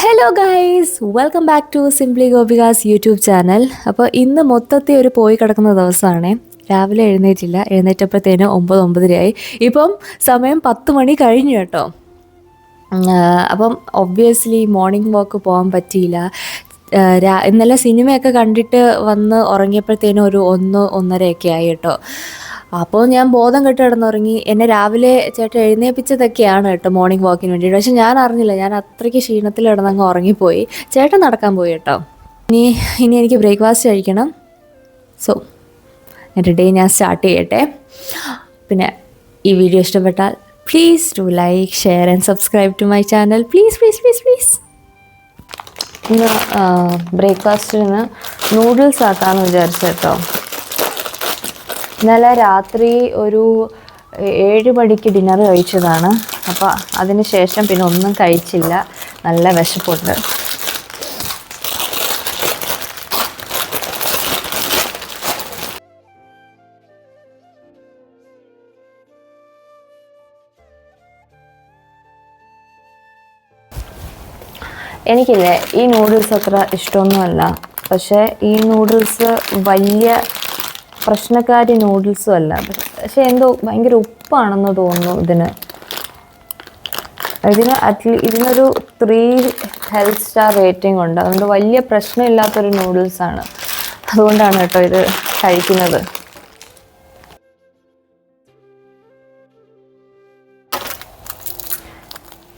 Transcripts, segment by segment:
Hello guys, welcome back to simply Gopika's YouTube channel. അപ്പോൾ ഇന്ന് മൊത്തത്തിൽ ഒരു പോയി കിടക്കുന്ന ദിവസമാണ്. രാവിലെ എഴുന്നേറ്റപ്പോഴത്തേനും 9:09 ഇപ്പം സമയം 10 മണി കഴിഞ്ഞു കേട്ടോ. അപ്പം ഒബ്വിയസ്ലി മോർണിംഗ് വാക്ക് പോകാൻ പറ്റിയില്ല. ഇന്നലെ സിനിമയൊക്കെ കണ്ടിട്ട് വന്ന് ഉറങ്ങിയപ്പോഴത്തേനും ഒരു 1-1:30 ആയി കേട്ടോ. അപ്പോൾ ഞാൻ ബോധം കെട്ട് കിടന്നുറങ്ങി. എന്നെ രാവിലെ ചേട്ടൻ എഴുന്നേൽപ്പിച്ചതൊക്കെയാണ് കേട്ടോ മോർണിംഗ് വാക്കിന് വേണ്ടിയിട്ട്. പക്ഷെ ഞാൻ അറിഞ്ഞില്ല, ഞാൻ അത്രയ്ക്ക് ക്ഷീണത്തിൽ കിടന്നങ്ങ് ഉറങ്ങിപ്പോയി. ചേട്ടൻ നടക്കാൻ പോയി കേട്ടോ. ഇനി എനിക്ക് ബ്രേക്ക്ഫാസ്റ്റ് കഴിക്കണം. സോ എൻ്റെ ഡേ ഞാൻ സ്റ്റാർട്ട് ചെയ്യട്ടെ. പിന്നെ ഈ വീഡിയോ ഇഷ്ടപ്പെട്ടാൽ please do like, share and subscribe to my channel. Please please please please. ഇന്ന് ബ്രേക്ക്ഫാസ്റ്റിന് നൂഡിൽസ് ആക്കാമെന്ന് വിചാരിച്ചു കേട്ടോ. ഇന്നലെ രാത്രി ഒരു 7 മണിക്ക് ഡിന്നർ കഴിച്ചതാണ്. അപ്പോൾ അതിന് ശേഷം പിന്നെ ഒന്നും കഴിച്ചില്ല. നല്ല വിശപ്പുണ്ട്. എനിക്കില്ലേ ഈ നൂഡിൽസ് അത്ര ഇഷ്ടമൊന്നുമല്ല. പക്ഷേ ഈ നൂഡിൽസ് വലിയ പ്രശ്നക്കാരി നൂഡിൽസും അല്ല. പക്ഷെ എന്തോ ഭയങ്കര ഉപ്പാണെന്ന് തോന്നുന്നു ഇതിനൊരു 3 ഹെൽത്ത് സ്റ്റാർ റേറ്റിംഗ് ഉണ്ട്. അതുകൊണ്ട് വലിയ പ്രശ്നമില്ലാത്തൊരു നൂഡിൽസാണ്. അതുകൊണ്ടാണ് കേട്ടോ ഇത് കഴിക്കുന്നത്.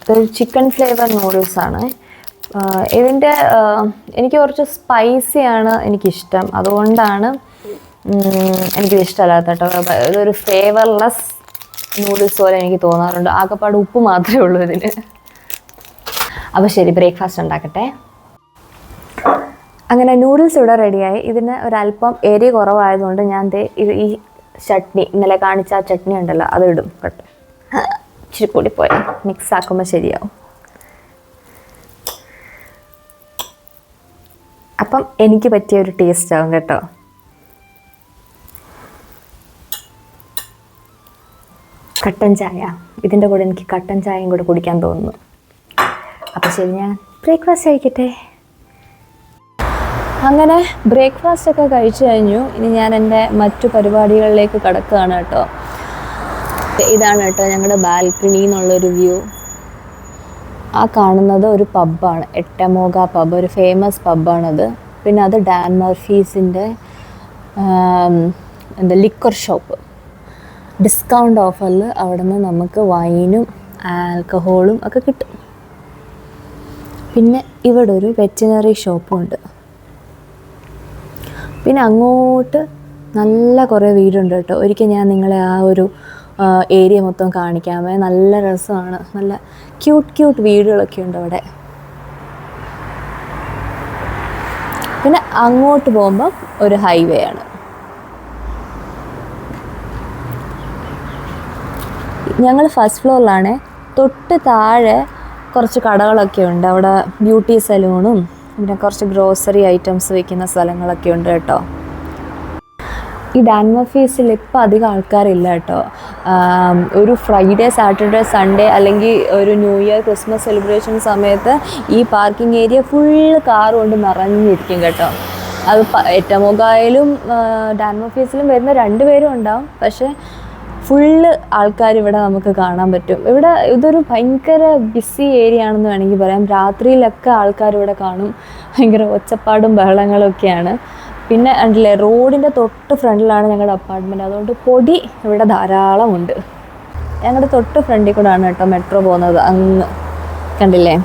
ഇതൊരു ചിക്കൻ ഫ്ലേവർ നൂഡിൽസാണ്. എനിക്ക് കുറച്ച് സ്പൈസിയാണ് എനിക്കിഷ്ടം. അതുകൊണ്ടാണ് എനിക്കിത് ഇഷ്ടമല്ലാത്ത കേട്ടോ. ഇതൊരു ഫ്ലേവർലെസ് നൂഡിൽസ് പോലെ എനിക്ക് തോന്നാറുണ്ട്. ആകെപ്പാട് ഉപ്പ് മാത്രമേ ഉള്ളൂ ഇതിന്. അപ്പോൾ ശരി, ബ്രേക്ക്ഫാസ്റ്റ് ഉണ്ടാക്കട്ടെ. അങ്ങനെ നൂഡിൽസ് ഇവിടെ റെഡിയായി. ഇതിന് ഒരല്പം എരി കുറവായതുകൊണ്ട് ഞാൻ ഈ ചട്നി, ഇന്നലെ കാണിച്ച ആ ചട്നി ഉണ്ടല്ലോ, അത് ഇടും കേട്ടോ. ഇച്ചിരി കൂടി പോയി മിക്സ് ആക്കുമ്പോൾ ശരിയാവും. അപ്പം എനിക്ക് പറ്റിയ ഒരു ടേസ്റ്റ് ആവും കേട്ടോ. കട്ടൻ ചായ, ഇതിൻ്റെ കൂടെ എനിക്ക് കട്ടൻ ചായയും കൂടെ കുടിക്കാൻ തോന്നുന്നു. അപ്പോൾ ശരി, ഞാൻ ബ്രേക്ക്ഫാസ്റ്റ് കഴിക്കട്ടെ. അങ്ങനെ ബ്രേക്ക്ഫാസ്റ്റ് ഒക്കെ കഴിച്ചു കഴിഞ്ഞു. ഇനി ഞാൻ എൻ്റെ മറ്റു പരിപാടികളിലേക്ക് കടക്കുകയാണ് കേട്ടോ. ഇതാണ് കേട്ടോ ഞങ്ങളുടെ ബാൽക്കണി എന്നുള്ളൊരു വ്യൂ. ആ കാണുന്നത് ഒരു പബ്ബാണ്, എട്ടമോഗ പബ്ബ്. ഒരു ഫേമസ് പബ്ബാണത്. പിന്നെ അത് ഡാൻ മർഫീസിൻ്റെ ലിക്വർ ഷോപ്പ്. ഡിസ്കൗണ്ട് ഓഫറിൽ അവിടെ നിന്ന് നമുക്ക് വൈനും ആൽക്കഹോളും ഒക്കെ കിട്ടും. പിന്നെ ഇവിടെ ഒരു വെറ്റിനറി ഷോപ്പും ഉണ്ട്. പിന്നെ അങ്ങോട്ട് നല്ല കുറേ വീടുണ്ട് കേട്ടോ. ഒരിക്കൽ ഞാൻ നിങ്ങളെ ആ ഒരു ഏരിയ മൊത്തം കാണിക്കാമേ. നല്ല രസമാണ്. നല്ല ക്യൂട്ട് വീടുകളൊക്കെ ഉണ്ട് അവിടെ. പിന്നെ അങ്ങോട്ട് പോകുമ്പോൾ ഒരു ഹൈവേ ആണ്. ഞങ്ങൾ ഫസ്റ്റ് ഫ്ലോറിലാണ്. തൊട്ട് താഴെ കുറച്ച് കടകളൊക്കെ ഉണ്ട്. അവിടെ ബ്യൂട്ടി സലൂണും പിന്നെ കുറച്ച് ഗ്രോസറി ഐറ്റംസ് വയ്ക്കുന്ന സ്ഥലങ്ങളൊക്കെ ഉണ്ട് കേട്ടോ. ഈ ഡാൻ മർഫീസിൽ ഇപ്പോൾ അധികം ആൾക്കാരില്ല കേട്ടോ. ഒരു ഫ്രൈഡേ, സാറ്റർഡേ, സൺഡേ അല്ലെങ്കിൽ ഒരു ന്യൂ ഇയർ, ക്രിസ്മസ് സെലിബ്രേഷൻ സമയത്ത് ഈ പാർക്കിംഗ് ഏരിയ ഫുള്ള് കാർ കൊണ്ട് നിറഞ്ഞിരിക്കും കേട്ടോ. അത് എട്ടമോഗയിലും ഡാൻ മർഫീസിലും വരുന്ന 2 പേരും ഉണ്ടാവും. പക്ഷേ ഫുള്ള് ആൾക്കാർ ഇവിടെ നമുക്ക് കാണാൻ പറ്റും. ഇതൊരു ഭയങ്കര ബിസി ഏരിയ ആണെന്ന് വേണമെങ്കിൽ പറയാം. രാത്രിയിലൊക്കെ ആൾക്കാർ ഇവിടെ കാണും. ഭയങ്കര ഒച്ചപ്പാടും ബഹളങ്ങളും ഒക്കെയാണ്. പിന്നെ കണ്ടില്ലേ, റോഡിൻ്റെ തൊട്ട് ഫ്രണ്ടിലാണ് ഞങ്ങളുടെ അപ്പാർട്ട്മെൻറ്റ്. അതുകൊണ്ട് പൊടി ഇവിടെ ധാരാളമുണ്ട്. ഞങ്ങളുടെ തൊട്ട് ഫ്രണ്ടിൽ കൂടെയാണ് കേട്ടോ മെട്രോ പോകുന്നത്. അങ്ങ് കണ്ടില്ലേ.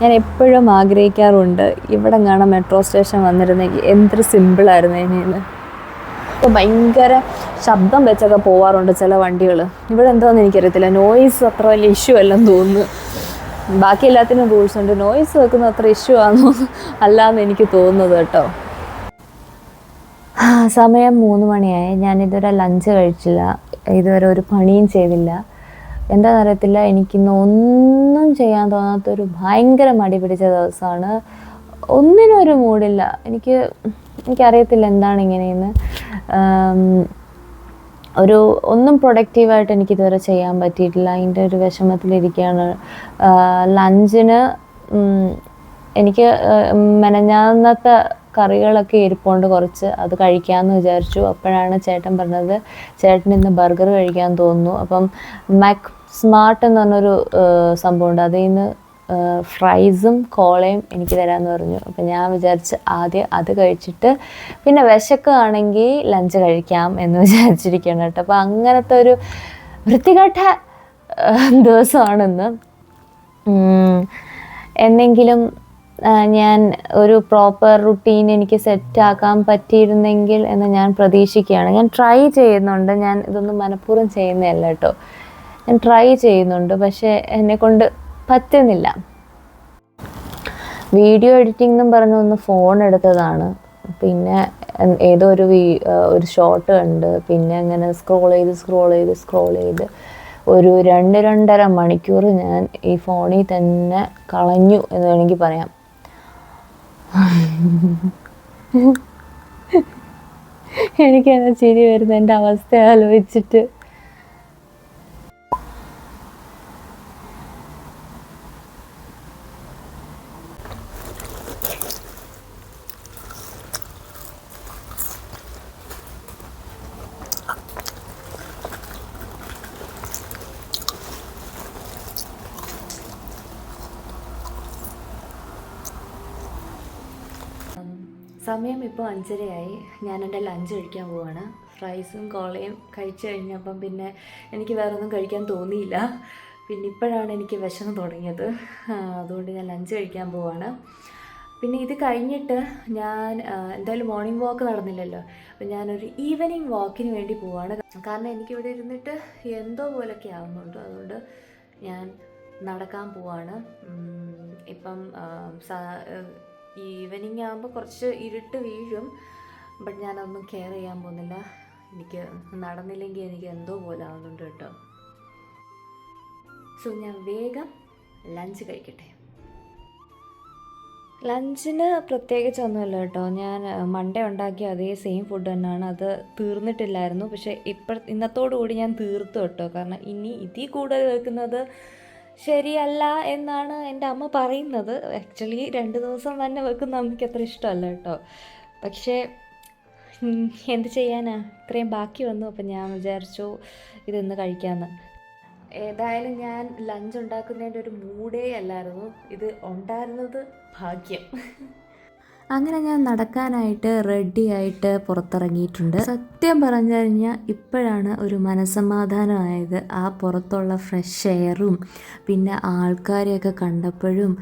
ഞാൻ എപ്പോഴും ആഗ്രഹിക്കാറുണ്ട് ഇവിടെ കാണാൻ മെട്രോ സ്റ്റേഷൻ വന്നിരുന്നെങ്കിൽ എന്തൊരു സിമ്പിളായിരുന്നു ഇനിയെന്ന്. ഇപ്പോൾ ഭയങ്കര ശബ്ദം വെച്ചൊക്കെ പോവാറുണ്ട് ചില വണ്ടികൾ. ഇവിടെ എന്താണെന്ന് എനിക്കറിയത്തില്ല. നോയ്സ് അത്ര വലിയ ഇഷ്യൂ അല്ലെന്ന് തോന്നുന്നു. ബാക്കി എല്ലാത്തിനും റൂൾസ് ഉണ്ട്. നോയ്സ് വെക്കുന്നത് അത്ര ഇഷ്യൂ ആണെന്നോ അല്ലാന്ന് എനിക്ക് തോന്നുന്നത് കേട്ടോ. സമയം 3 മണിയായി. ഞാനിതുവരെ ലഞ്ച് കഴിച്ചില്ല. ഇതുവരെ ഒരു പണിയും ചെയ്തില്ല. എന്താണെന്നറിയത്തില്ല, എനിക്കിന്ന് ഒന്നും ചെയ്യാൻ തോന്നാത്തൊരു ഭയങ്കര മടി പിടിച്ച ദിവസമാണ്. ഒന്നിനും ഒരു മൂഡില്ല. എനിക്കറിയത്തില്ല എന്താണ് ഇങ്ങനെയെന്ന്. ഒന്നും പ്രൊഡക്റ്റീവായിട്ട് എനിക്കിതുവരെ ചെയ്യാൻ പറ്റിയിട്ടില്ല. അതിൻ്റെ ഒരു വിഷമത്തിലിരിക്കുകയാണ്. ലഞ്ചിന് എനിക്ക് മെനഞ്ഞാന്നത്തെ കറികളൊക്കെ ഇരിപ്പുണ്ട് കുറച്ച്, അത് കഴിക്കാമെന്ന് വിചാരിച്ചു. അപ്പോഴാണ് ചേട്ടൻ പറഞ്ഞത് ചേട്ടൻ ഇന്ന് ബർഗർ കഴിക്കാൻ തോന്നുന്നു. അപ്പം മാക് സ്മാർട്ട് എന്ന് പറഞ്ഞൊരു സംഭവമുണ്ട്, അതിൽ നിന്ന് ഫ്രൈസും കോളയും എനിക്ക് തരാമെന്ന് പറഞ്ഞു. അപ്പം ഞാൻ വിചാരിച്ച് ആദ്യം അത് കഴിച്ചിട്ട് പിന്നെ വിശക്കുകയാണെങ്കിൽ ലഞ്ച് കഴിക്കാം എന്ന് വിചാരിച്ചിരിക്കണം കേട്ടോ. അപ്പോൾ അങ്ങനത്തെ ഒരു വൃത്തികെട്ട ദിവസമാണിന്ന്. എന്നെങ്കിലും ഞാൻ ഒരു പ്രോപ്പർ റുട്ടീൻ എനിക്ക് സെറ്റാക്കാൻ പറ്റിയിരുന്നെങ്കിൽ എന്ന് ഞാൻ പ്രതീക്ഷിക്കുകയാണ്. ഞാൻ ട്രൈ ചെയ്യുന്നുണ്ട്, ഞാൻ ഇതൊന്നും മനഃപൂർവ്വം ചെയ്യുന്നതല്ല കേട്ടോ, ഞാൻ ട്രൈ ചെയ്യുന്നുണ്ട്, പക്ഷേ എന്നെക്കൊണ്ട് പറ്റുന്നില്ല. വീഡിയോ എഡിറ്റിംഗ് എന്നും പറഞ്ഞ് ഒന്ന് ഫോൺ എടുത്തതാണ്, പിന്നെ ഏതോ ഒരു ഷോർട്ട് കണ്ട് പിന്നെ അങ്ങനെ സ്ക്രോൾ ചെയ്ത് ഒരു 2-2.5 മണിക്കൂർ ഞാൻ ഈ ഫോണിൽ തന്നെ കളഞ്ഞു എന്ന് വേണമെങ്കിൽ പറയാം. എനിക്കെന്നാ ചിരി വരുന്നത് എൻ്റെ അവസ്ഥ ആലോചിച്ചിട്ട്. സമയം ഇപ്പോൾ 5:30 ഞാൻ എൻ്റെ ലഞ്ച് കഴിക്കാൻ പോവാണ്. ഫ്രൈസും കോളയും കഴിച്ചു കഴിഞ്ഞപ്പം പിന്നെ എനിക്ക് വേറെ ഒന്നും കഴിക്കാൻ തോന്നിയില്ല. പിന്നെ ഇപ്പോഴാണ് എനിക്ക് വിശന്ന് തുടങ്ങിയത്, അതുകൊണ്ട് ഞാൻ ലഞ്ച് കഴിക്കാൻ പോവാണ്. പിന്നെ ഇത് കഴിഞ്ഞിട്ട് ഞാൻ എന്തായാലും മോർണിംഗ് വാക്ക് നടന്നില്ലല്ലോ, അപ്പം ഞാനൊരു ഈവനിങ് വാക്കിന് വേണ്ടി പോവാണ്. കാരണം എനിക്കിവിടെ ഇരുന്നിട്ട് എന്തോ പോലൊക്കെ ആവുന്നുണ്ട്, അതുകൊണ്ട് ഞാൻ നടക്കാൻ പോവാണ്. ഇപ്പം ഈവനിങ് ആകുമ്പോൾ കുറച്ച് ഇരുട്ട് വീഴും, ബട്ട് ഞാനതൊന്നും കെയർ ചെയ്യാൻ പോകുന്നില്ല. എനിക്ക് നടന്നില്ലെങ്കിൽ എനിക്ക് എന്തോ പോലെ ആവുന്നുണ്ട് കേട്ടോ. സോ ഞാൻ വേഗം ലഞ്ച് കഴിക്കട്ടെ. ലഞ്ചിന് പ്രത്യേകിച്ച് ഒന്നുമില്ല കേട്ടോ, ഞാൻ മൺഡേ ഉണ്ടാക്കിയ അതേ സെയിം ഫുഡ് തന്നെയാണ്. അത് തീർന്നിട്ടില്ലായിരുന്നു, പക്ഷേ ഇന്നത്തോടുകൂടി ഞാൻ തീർത്തു കേട്ടോ. കാരണം ഇനി ഇതിൽ കൂടുതൽ വെക്കുന്നത് ശരിയല്ല എന്നാണ് എൻ്റെ അമ്മ പറയുന്നത്. ആക്ച്വലി 2 ദിവസം തന്നെ വെക്കുന്ന അമ്മയ്ക്ക് അത്ര ഇഷ്ടമല്ല കേട്ടോ, പക്ഷേ എന്ത് ചെയ്യാനാ, ഇത്രയും ബാക്കി വന്നു. അപ്പം ഞാൻ വിചാരിച്ചു ഇതൊന്ന് കഴിക്കാമെന്ന്. ഏതായാലും ഞാൻ ലഞ്ച് ഉണ്ടാക്കുന്നതിൻ്റെ ഒരു മൂഡേ അല്ലായിരുന്നു, ഇത് ഉണ്ടായിരുന്നത് ഭാഗ്യം. അങ്ങനെ ഞാൻ നടക്കാനായിട്ട് റെഡിയായിട്ട് പുറത്തിറങ്ങിയിട്ടുണ്ട്. സത്യം പറഞ്ഞു കഴിഞ്ഞാൽ ഇപ്പോഴാണ് ഒരു മനസ്സമാധാനമായത്. ആ പുറത്തുള്ള ഫ്രഷ് എയറും പിന്നെ ആൾക്കാരെയൊക്കെ കണ്ടപ്പോഴും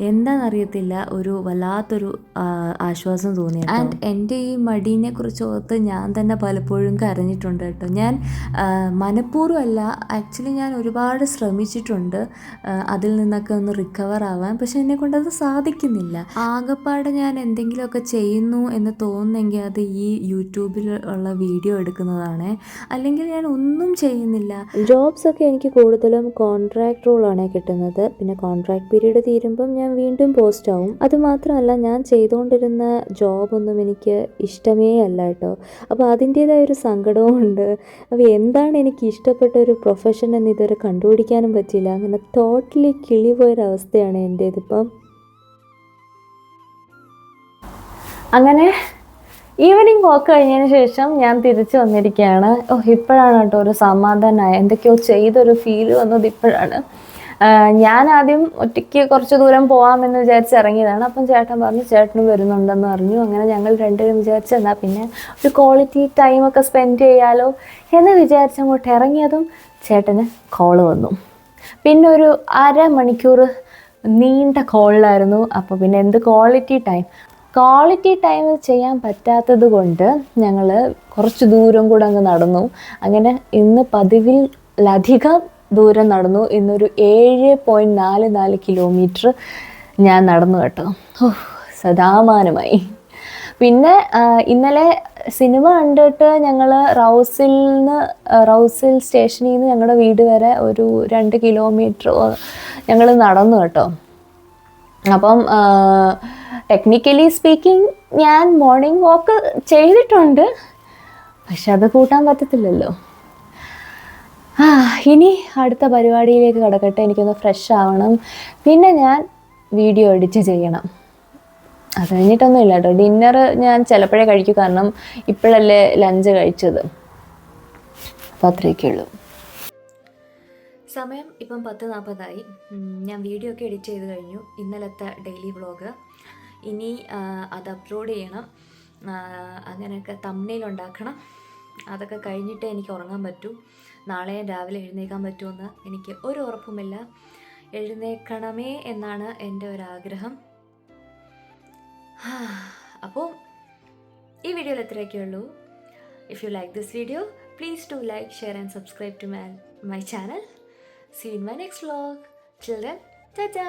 എന്താണെന്നറിയത്തില്ല, ഒരു വല്ലാത്തൊരു ആശ്വാസം തോന്നി. ആൻഡ് എൻ്റെ ഈ മടീനെ കുറിച്ച് ഓർത്ത് ഞാൻ തന്നെ പലപ്പോഴും കരഞ്ഞിട്ടുണ്ട് കേട്ടോ. ഞാൻ മനഃപൂർവ്വമല്ല, ആക്ച്വലി ഞാൻ ഒരുപാട് ശ്രമിച്ചിട്ടുണ്ട് അതിൽ നിന്നൊക്കെ ഒന്ന് റിക്കവർ ആവാൻ, പക്ഷെ എന്നെക്കൊണ്ടത് സാധിക്കുന്നില്ല. ആകെപ്പാടെ ഞാൻ എന്തെങ്കിലുമൊക്കെ ചെയ്യുന്നു എന്ന് തോന്നുന്നെങ്കിൽ അത് ഈ യൂട്യൂബിൽ ഉള്ള വീഡിയോ എടുക്കുന്നതാണ്, അല്ലെങ്കിൽ ഞാൻ ഒന്നും ചെയ്യുന്നില്ല. ജോബ്സൊക്കെ എനിക്ക് കൂടുതലും കോൺട്രാക്ട് റോളാണ് കിട്ടുന്നത്. പിന്നെ കോൺട്രാക്ട് പീരീഡ് തീരുമ്പം ഞാൻ വീണ്ടും പോസ്റ്റ് ആവും. അതുമാത്രമല്ല, ഞാൻ ചെയ്തുകൊണ്ടിരുന്ന ജോബൊന്നും എനിക്ക് ഇഷ്ടമേ അല്ല കേട്ടോ. അപ്പോൾ അതിൻ്റേതായ ഒരു സങ്കടവും ഉണ്ട്. അപ്പോൾ എന്താണ് എനിക്ക് ഇഷ്ടപ്പെട്ട ഒരു പ്രൊഫഷൻ എന്ന് ഇതുവരെ കണ്ടുപിടിക്കാനും പറ്റില്ല. അങ്ങനെ ടോട്ടലി കിളി പോയൊരവസ്ഥയാണ് എൻ്റേതിപ്പം. അങ്ങനെ ഈവനിങ് വാക്ക് കഴിഞ്ഞതിന് ശേഷം ഞാൻ തിരിച്ചു വന്നിരിക്കുകയാണ്. ഇപ്പോഴാണ് കേട്ടോ ഒരു സമാധാനമായ, എന്തൊക്കെയോ ചെയ്തൊരു ഫീല് വന്നത് ഇപ്പോഴാണ്. ഞാൻ ആദ്യം ഒറ്റയ്ക്ക് കുറച്ച് ദൂരം പോകാമെന്ന് വിചാരിച്ച് ഇറങ്ങിയതാണ്. അപ്പം ചേട്ടൻ പറഞ്ഞു ചേട്ടനും വരുന്നുണ്ടെന്ന് പറഞ്ഞു. അങ്ങനെ ഞങ്ങൾ രണ്ടുപേരും വിചാരിച്ച് എന്നാൽ പിന്നെ ഒരു ക്വാളിറ്റി ടൈമൊക്കെ സ്പെൻഡ് ചെയ്യാലോ എന്ന് വിചാരിച്ച് അങ്ങോട്ട് ഇറങ്ങിയതും ചേട്ടന് കോള് വന്നു. പിന്നെ ഒരു 1/2 മണിക്കൂർ നീണ്ട കോളിലായിരുന്നു. അപ്പോൾ പിന്നെ എന്ത് ക്വാളിറ്റി ടൈം ചെയ്യാൻ പറ്റാത്തത് കൊണ്ട് ഞങ്ങൾ കുറച്ച് ദൂരം കൂടെ അങ്ങ് നടന്നു. അങ്ങനെ ഇന്ന് പതിവിലധികം ദൂരം നടന്നു. ഇന്നൊരു 7.44 കിലോമീറ്റർ ഞാൻ നടന്നു കേട്ടോ. സദാമാനമായി. പിന്നെ ഇന്നലെ സിനിമ കണ്ടിട്ട് ഞങ്ങൾ റൗസിൽ സ്റ്റേഷനിൽ നിന്ന് ഞങ്ങളുടെ വീട് വരെ ഒരു 2 കിലോമീറ്റർ ഞങ്ങൾ നടന്നു കേട്ടോ. അപ്പം ടെക്നിക്കലി സ്പീക്കിംഗ് ഞാൻ മോർണിംഗ് വാക്ക് ചെയ്തിട്ടുണ്ട്, പക്ഷെ അത് കൂട്ടാൻ പറ്റത്തില്ലല്ലോ. ഇനി അടുത്ത പരിപാടിയിലേക്ക് കിടക്കട്ടെ, എനിക്കൊന്ന് ഫ്രഷ് ആവണം. പിന്നെ ഞാൻ വീഡിയോ എഡിറ്റ് ചെയ്യണം. അത് കഴിഞ്ഞിട്ടൊന്നുമില്ല കേട്ടോ. ഡിന്നർ ഞാൻ ചിലപ്പോഴേ കഴിക്കൂ, കാരണം ഇപ്പോഴല്ലേ ലഞ്ച് കഴിച്ചത്. അപ്പോൾ അത്രയൊക്കെ ഉള്ളൂ. സമയം ഇപ്പം 10:40 ഞാൻ വീഡിയോ ഒക്കെ എഡിറ്റ് ചെയ്ത് കഴിഞ്ഞു. ഇന്നലത്തെ ഡെയിലി വ്ളോഗ് ഇനി അത് അപ്ലോഡ് ചെയ്യണം. അങ്ങനെയൊക്കെ തംബ്നെയിൽ ഉണ്ടാക്കണം. അതൊക്കെ കഴിഞ്ഞിട്ടേ എനിക്ക് ഉറങ്ങാൻ പറ്റൂ. നാളെ രാവിലെ എഴുന്നേൽക്കാൻ പറ്റുമെന്ന് എനിക്ക് ഒരു ഉറപ്പുമില്ല. എഴുന്നേൽക്കണമേ എന്നാണ് എൻ്റെ ഒരാഗ്രഹം. അപ്പോൾ ഈ വീഡിയോയിൽ എത്രയൊക്കെ ഉള്ളൂ. If you like this video, please do like, share and subscribe to my channel. See you in my next vlog. Till then, ta-ta!